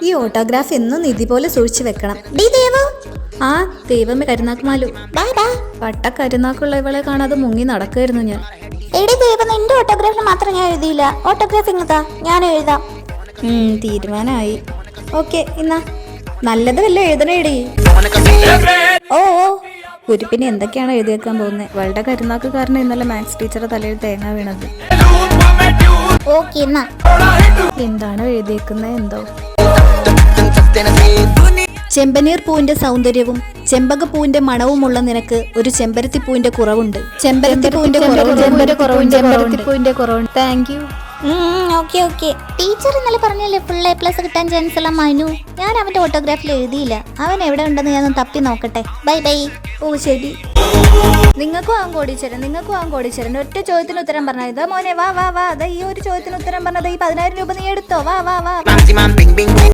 ഈ ഓട്ടോഗ്രാഫ് എന്നും നിധി പോലെ സൂക്ഷിച്ചു വെക്കണം. ആ ദൈവമേ കരുനാക്കുമാലു പട്ട കരുനാക്കുള്ള ഇവളെ കാണാതെ മുങ്ങി നടക്കായിരുന്നു ഞാൻ. എടി ദൈവം, നിന്റെ ഓട്ടോഗ്രാഫിന് മാത്രം ഞാൻ എഴുതിയില്ല. ഓട്ടോഗ്രാഫ് ഇങ്ങത്താ, ഞാൻ എഴുതാം. തീരുമാനമായി. ഓക്കെ, എന്നാ നല്ലത് വല്ല എഴുതണേടി. ഓ കുരിപ്പിന് എന്തൊക്കെയാണ് എഴുതിയേക്കാൻ പോകുന്നത്? ഇവളുടെ കരുനാക്ക് കാരണം ഇന്നലെ മാത്സ് ടീച്ചറെ തലയിൽ തേങ്ങ വീണത്. ഓക്കെ, എന്നാ എന്താണ് എഴുതിയേക്കുന്നത് എന്തോ. ചെമ്പനീർ പൂവിന്റെ സൗന്ദര്യവും ചെമ്പകപ്പൂവിന്റെ മണവുമുള്ള നിനക്ക് ഒരു ചെമ്പരത്തി പൂവിന്റെ കുറവുണ്ട്. Thank you. Okay okay. Teacher ഇന്നലെ പറഞ്ഞല്ലേ ഫുൾ A+ കിട്ടാൻ ചാൻസ് ഉള്ള മനു. ഞാൻ അവന്റെ ഓട്ടോഗ്രാഫിൽ എഴുതിയില്ല. അവൻ എവിടെ ഉണ്ടെന്ന് ഞാൻ തപ്പി നോക്കട്ടെ. Bye bye. ഓ ശരി. നിങ്ങൾക്കും ആവും കോടീശ്വരൻ. ഒറ്റ ചോദ്യത്തിന് ഉത്തരം പറഞ്ഞാൽ ഇതാ മോനെ, വാ വാ വാ. അതാ ഈ ഒരു ചോദ്യത്തിന് ഉത്തരം പറഞ്ഞത് ഈ 10,000 രൂപ നീ എടുത്തോ. വാ വാ വാ.